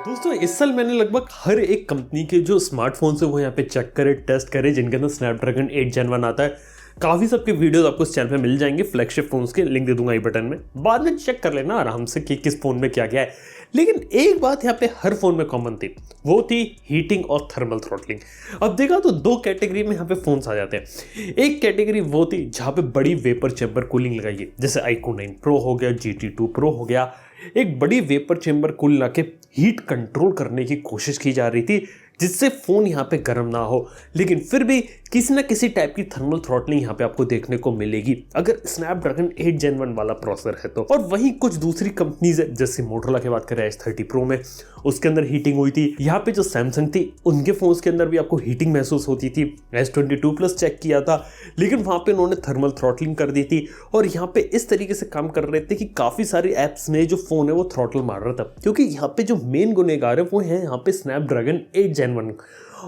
दोस्तों इस साल मैंने लगभग हर एक कंपनी के जो स्मार्टफोन्स है वो यहाँ पे चेक करे, टेस्ट करे, जिनके अंदर स्नैपड्रैगन 8 Gen 1 आता है। काफ़ी सबके वीडियोस आपको इस चैनल पे मिल जाएंगे, फ्लैगशिप फोन्स के लिंक दे दूंगा आई बटन में, बाद में चेक कर लेना आराम से कि किस फोन में क्या क्या है। लेकिन एक बात यहाँ पे हर फोन में कॉमन थी, वो थी हीटिंग और थर्मल थ्रॉटलिंग। अब देखा तो दो कैटेगरी में यहाँ पे फोन्स आ जाते हैं। एक कैटेगरी वो थी जहाँ पे बड़ी वेपर चैम्बर कूलिंग लगाई है, जैसे iQOO 9 Pro हो गया, GT2 Pro हो गया। एक बड़ी वेपर चैम्बर कूल लगा के हीट कंट्रोल करने की कोशिश की जा रही थी, जिससे फ़ोन यहाँ पे गर्म ना हो, लेकिन फिर भी किसी ना किसी टाइप की थर्मल थ्रॉटलिंग यहाँ पे आपको देखने को मिलेगी अगर स्नैपड्रैगन 8 Gen 1 वाला प्रोसेसर है तो। और वहीं कुछ दूसरी कंपनीज है, जैसे मोटरोला की बात करें S30 Pro में, उसके अंदर हीटिंग हुई थी। यहाँ पे जो सैमसंग थी उनके फोन्स के अंदर भी आपको हीटिंग महसूस होती थी। S22 Plus चेक किया था, लेकिन वहाँ पे उन्होंने थर्मल थ्रॉटलिंग कर दी थी। और यहाँ पे इस तरीके से काम कर रहे थे कि काफ़ी सारी ऐप्स में जो फ़ोन है वो थ्रॉटल मार रहा था, क्योंकि यहाँ पे जो मेन गुनहगार है वो है यहाँ पे स्नैपड्रैगन 8 Gen 1,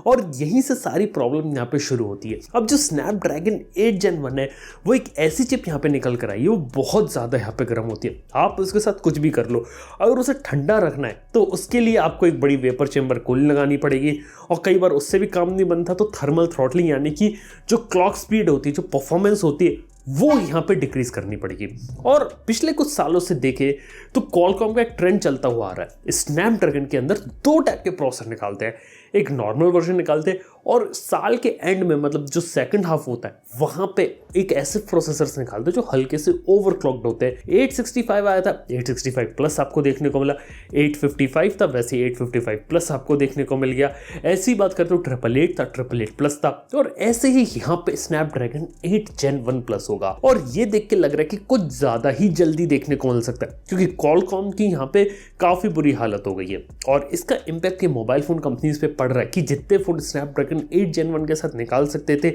और यहीं से सारी प्रॉब्लम यहाँ पे शुरू होती है। अब जो स्नैपड्रैगन 8 Gen 1 है वो एक ऐसी चिप यहाँ पे निकल कर आई है, वो बहुत ज़्यादा यहाँ पे गर्म होती है। आप उसके साथ कुछ भी कर लो, अगर उसे ठंडा रखना है तो उसके लिए आपको एक बड़ी वेपर चैम्बर कूलिंग लगानी पड़ेगी, और कई बार उससे भी काम नहीं बनता तो थर्मल थ्रॉटलिंग यानी कि जो क्लॉक स्पीड होती है, जो परफॉर्मेंस होती है, वो यहाँ पे डिक्रीज करनी पड़ेगी। और पिछले कुछ सालों से देखें तो क्वालकॉम का एक ट्रेंड चलता हुआ आ रहा है। स्नैपड्रैगन के अंदर दो टाइप के प्रोसेसर निकालते हैं, एक नॉर्मल वर्जन निकालते हैं, और साल के एंड में मतलब जो सेकंड हाफ होता है वहाँ पे एक ऐसे प्रोसेसर्स निकालते हैं जो हल्के से ओवरक्लॉक्ड होते हैं। 865 आया था, 865 प्लस आपको देखने को मिला, 855 था, वैसे 855 प्लस आपको देखने को मिल गया। ऐसी बात करते हो 888 था, 888 प्लस था, और ऐसे ही यहाँ पे स्नैपड्रैगन 8 Gen 1 प्लस होगा। और ये देख के लग रहा है कि कुछ ज़्यादा ही जल्दी देखने को मिल सकता है, क्योंकि क्वालकॉम की यहाँ पे काफ़ी बुरी हालत हो गई है, और इसका इम्पैक्ट ये मोबाइल फ़ोन कंपनीज पे पड़ रहा है कि जितने फोन स्नैपड्रैगन 8 Gen 1 के साथ निकाल सकते थे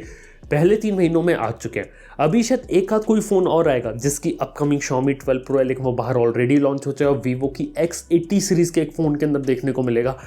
पहले 3 महीनों में आ चुके हैं। अभी शायद एक आध कोई फोन और आएगा जिसकी अपकमिंग Xiaomi 12 Pro है, लेकिन वो बाहर ऑलरेडी लॉन्च हो चुका है। वीवो की X80 सीरीज के एक फोन के अंदर देखने को मिलेगा।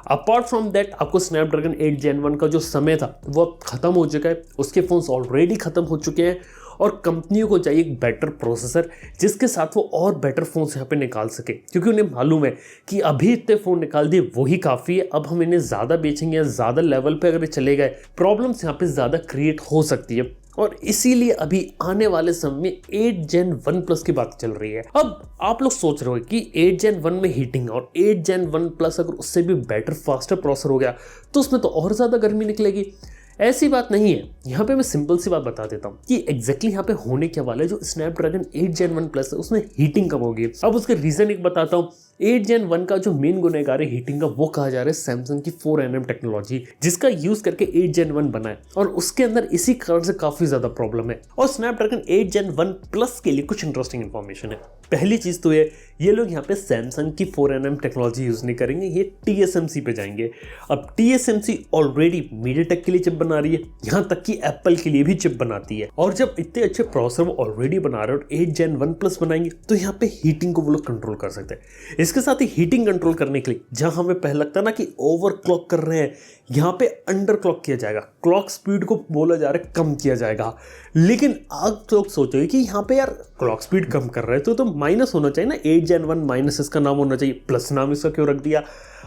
अपार्ट फ्रॉम दैट आपको स्नैपड्रैगन 8 Gen 1 का जो समय था वो अब खत्म हो चुका है, उसके फोन्स ऑलरेडी खत्म हो चुके हैं, और कंपनियों को चाहिए एक बेटर प्रोसेसर जिसके साथ वो और बेटर फोन्स यहाँ पे निकाल सके, क्योंकि उन्हें मालूम है कि अभी इतने फ़ोन निकाल दिए वही काफ़ी है। अब हम इन्हें ज़्यादा बेचेंगे या ज़्यादा लेवल पे अगर चले गए, प्रॉब्लम्स यहाँ पे ज़्यादा क्रिएट हो सकती है, और इसीलिए अभी आने वाले समय में 8 Gen 1 Plus की बात चल रही है। अब आप लोग सोच रहे हो कि 8 Gen 1 में हीटिंग और 8 Gen 1 Plus अगर उससे भी बेटर फास्टर प्रोसेसर हो गया तो उसमें तो और ज़्यादा गर्मी निकलेगी। ऐसी बात नहीं है। यहाँ पे मैं सिंपल सी बात बता देता हूँ कि एग्जैक्टली यहाँ पे होने क्या वाला है। जो स्नैपड्रैगन 8 Gen 1 Plus है उसमें हीटिंग कम होगी। अब उसका रीजन एक बताता हूँ। 8 Gen 1 का जो मेन गुनहगार है हीटिंग का, वो कहा जा रहा है सैमसंग की 4nm टेक्नोलॉजी, जिसका यूज करके 8 Gen 1 बना है, और उसके अंदर इसी कारण से काफी ज्यादा प्रॉब्लम है। और स्नैपड्रैगन 8 Gen 1 Plus के लिए कुछ इंटरेस्टिंग इन्फॉर्मेशन है। पहली चीज तो ये लोग यहाँ पे सैमसंग की 4nm टेक्नोलॉजी यूज नहीं करेंगे, ये TSMC पे जाएंगे। अब TSMC ऑलरेडी मीडियाटेक के लिए चिप बना रही है, यहाँ तक कि एप्पल के लिए भी चिप बनाती है, और जब इतने अच्छे प्रोसेसर वो ऑलरेडी बना रहे हैं और 8 Gen 1 Plus बनाएंगे तो यहाँ पे हीटिंग को वो लोग कंट्रोल कर सकते हैं। इसके साथ ही हीटिंग कंट्रोल करने के लिए जहां हमें पहले लगता ना कि ओवर क्लॉक कर रहे हैं, यहाँ पे अंडर क्लॉक किया जाएगा, क्लॉक स्पीड को बोला जा रहा है कम किया जाएगा। लेकिन आप लोग सोचोगे कि यहाँ पे यार क्लॉक स्पीड कम कर रहे हैं तो माइनस होना चाहिए ना, 8 Gen 1 माइनस इसका नाम होना चाहिए, प्लस नाम इसका क्यों रख दिया।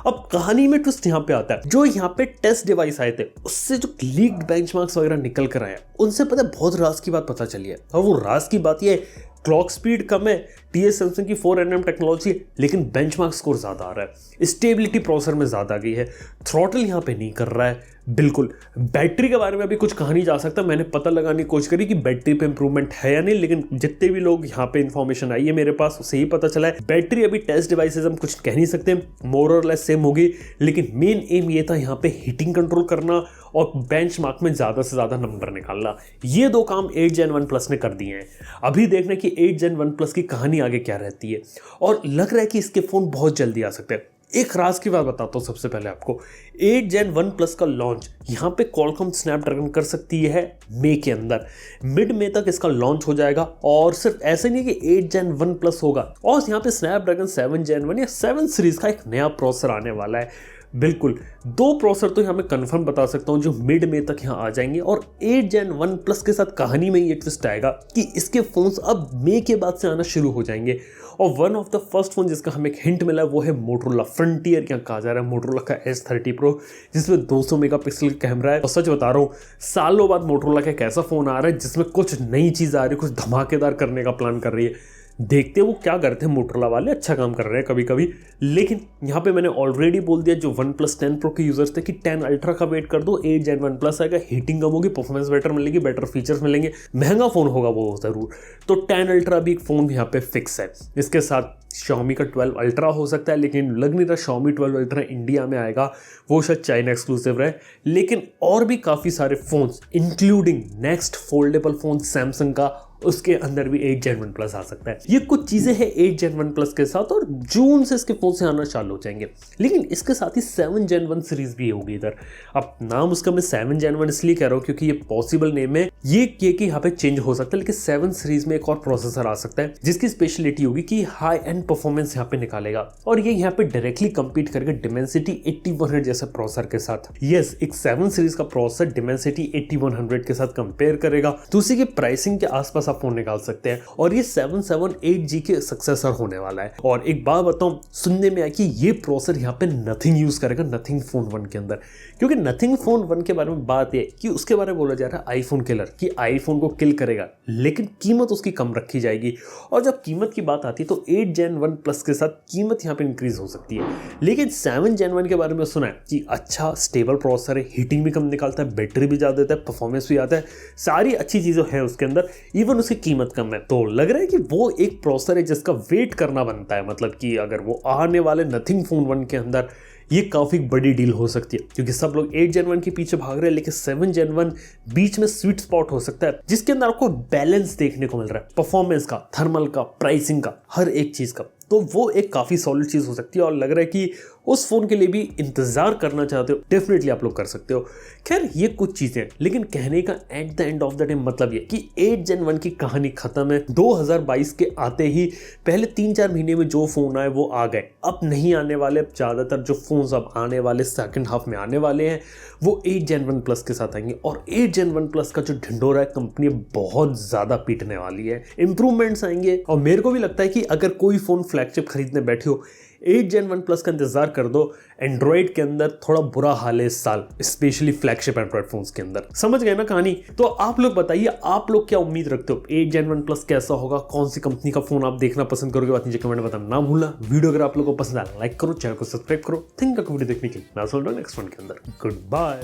अब कहानी में ट्विस्ट यहाँ पे आता है, जो यहाँ पे टेस्ट डिवाइस आए थे उससे जो लीक्ड बेंचमार्क्स वगैरह निकल कर आए उनसे पता है बहुत राज की बात पता चली है। और वो राज की बात ये है, क्लॉक स्पीड कम है, TSMC की 4nm टेक्नोलॉजी, लेकिन बेंचमार्क स्कोर ज़्यादा आ रहा है, स्टेबिलिटी प्रोसेसर में ज़्यादा आ गई है, थ्रॉटल यहाँ पे नहीं कर रहा है बिल्कुल। बैटरी के बारे में अभी कुछ कहा नहीं जा सकता, मैंने पता लगाने की कोशिश करी कि बैटरी पे इंप्रूवमेंट है या नहीं, लेकिन जितने भी लोग यहाँ पे इन्फॉर्मेशन आई है मेरे पास उससे ही पता चला है बैटरी अभी टेस्ट डिवाइसेज हम कुछ कह नहीं सकते, मोर और लेस सेम होगी, लेकिन मेन एम ये था यहाँ पे हीटिंग कंट्रोल करना और बेंचमार्क में ज़्यादा से ज़्यादा नंबर निकालना। ये दो काम 8 Gen 1 Plus ने कर दिए हैं। अभी देखना कि 8 Gen 1 Plus की कहानी आगे क्या रहती है, और लग रहा है कि इसके फ़ोन बहुत जल्दी आ सकते हैं। एक राज की बात बताता हूँ सबसे पहले आपको, 8 Gen 1 Plus का लॉन्च यहाँ पे क्वालकॉम स्नैपड्रैगन कर सकती है मई के अंदर, मिड मई तक इसका लॉन्च हो जाएगा। और सिर्फ ऐसे नहीं है कि 8 Gen 1 Plus होगा, और यहाँ पे स्नैपड्रैगन 7 Gen 1 या 7 सीरीज का एक नया प्रोसेसर आने वाला है। बिल्कुल, 2 प्रोसेसर तो यहाँ मैं कंफर्म बता सकता हूँ जो मिड में तक यहाँ आ जाएंगे। और 8 Gen 1 Plus के साथ कहानी में ये ट्विस्ट आएगा कि इसके फोन्स अब मई के बाद से आना शुरू हो जाएंगे। और one of the first phone जिसका हमें एक हिंट मिला है वो है मोटोरोला फ्रंटियर, क्या कहा जा रहा है मोटोरोला का S30 Pro, जिसमें 200 मेगापिक्सल का कैमरा है। और सच बता रहा हूँ, सालों बाद मोटोरोला का एक ऐसा फोन आ रहा है जिसमें कुछ नई चीज़ आ रही है, कुछ धमाकेदार करने का प्लान कर रही है। देखते हैं वो क्या करते हैं। मोटोरोला वाले अच्छा काम कर रहे हैं कभी कभी, लेकिन यहाँ पे मैंने ऑलरेडी बोल दिया जो OnePlus 10 Pro के यूजर्स थे कि 10 Ultra का वेट कर दो, 8 Gen 1 Plus आएगा, हीटिंग कम होगी, परफॉर्मेंस बेटर मिलेगी, बेटर फीचर्स मिलेंगे, महंगा फोन होगा वो जरूर। तो 10 Ultra भी एक फोन यहाँ पे फिक्स है। इसके साथ Xiaomi का 12 Ultra हो सकता है, लेकिन लग नहीं रहा Xiaomi 12 Ultra इंडिया में आएगा, वो शायद चाइना एक्सक्लूसिव रहे। लेकिन और भी काफ़ी सारे phones including next foldable phone Samsung का, उसके अंदर भी 8 Gen 1 Plus आ सकता है। ये कुछ चीज़ें हैं 8 Gen 1 Plus के साथ, और जून से इसके फोन से आना चालू हो जाएंगे। लेकिन इसके साथ ही 7 Gen 1 सीरीज भी होगी इधर। अब नाम उसका मैं 7 Gen 1 इसलिए कह रहा हूँ क्योंकि ये पॉसिबल नेम है, ये कि यहाँ पे चेंज हो सकता है, लेकिन 7 सीरीज में एक और प्रोसेसर आ सकता है जिसकी स्पेशलिटी होगी कि हाई एंड परफॉर्मेंस यहाँ पे निकालेगा, और ये यहाँ पे डायरेक्टली कंपीट करेगा Dimensity 8100 जैसे प्रोसेसर के साथ। यस, एक 7 सीरीज का प्रोसेसर Dimensity 8100 के साथ कंपेयर करेगा, तो उसी की प्राइसिंग के आसपास आप फोन निकाल सकते हैं। और ये 778G के सक्सेसर होने वाला है। और एक बात बताऊं, सुनने में आया कि ये प्रोसेसर यहाँ पे नथिंग यूज करेगा, नथिंग फोन 1 के अंदर। क्योंकि नथिंग फोन 1 के बारे में बात है कि उसके बारे में बोला जा रहा है आईफोन किलर, कि आईफोन को किल करेगा, लेकिन कीमत उसकी कम रखी जाएगी। और जब कीमत की बात आती है तो 8 Gen 1 Plus के साथ कीमत यहाँ पे इंक्रीज हो सकती है। लेकिन 7 Gen 1 के बारे में सुना है कि अच्छा स्टेबल प्रोसेसर है, हीटिंग भी कम निकालता है, बैटरी भी ज़्यादा देता है, परफॉर्मेंस भी आता है, सारी अच्छी चीज़ें हैं उसके अंदर, इवन उसकी कीमत कम है। तो लग रहा है कि वो एक प्रोसेसर है जिसका वेट करना बनता है। मतलब कि अगर वो आने वाले नथिंग फोन 1 के अंदर ये काफ़ी बड़ी डील हो सकती है, क्योंकि सब लोग 8 Gen 1 के पीछे भाग रहे हैं, लेकिन 7 Gen 1 बीच में स्वीट स्पॉट हो सकता है, जिसके अंदर आपको बैलेंस देखने को मिल रहा है, परफॉर्मेंस का, थर्मल का, प्राइसिंग का, हर एक चीज़ का। तो वो एक काफ़ी सॉलिड चीज़ हो सकती है, और लग रहा है कि उस फोन के लिए भी इंतजार करना चाहते हो, डेफिनेटली आप लोग कर सकते हो। खैर, ये कुछ चीज़ें, लेकिन कहने का at the end of the day मतलब ये कि 8 Gen 1 की कहानी खत्म है। 2022 के आते ही पहले 3-4 महीने में जो फोन आए वो आ गए, अब नहीं आने वाले। अब ज़्यादातर जो फोन्स अब आने वाले सेकंड हाफ में आने वाले हैं वो 8 Gen 1 Plus के साथ आएंगे। और 8 Gen 1 Plus का जो ढिंडोरा है, कंपनी बहुत ज़्यादा पीटने वाली है, इंप्रूवमेंट्स आएंगे। और मेरे को भी लगता है कि अगर कोई फ़ोन फ्लैगशिप खरीदने बैठे हो, 8 Gen 1 Plus का इंतजार कर दो। एंड्रॉइड के अंदर थोड़ा बुरा हाल है इस साल, स्पेशली फ्लैगशिप एंड्रॉइड फोन्स के अंदर। समझ गए ना कहानी? तो आप लोग बताइए, आप लोग क्या उम्मीद रखते हो? 8 Gen 1 Plus कैसा होगा? कौन सी कंपनी का फोन आप देखना पसंद करोगे? बात नीचे कमेंट में बताना ना भूलना। वीडियो अगर आप लोगों को पसंद आया लाइक करो, चैनल को सब्सक्राइब करो। थिंक का वीडियो देखने के लिए मैं नेक्स्ट वन के अंदर। Good bye.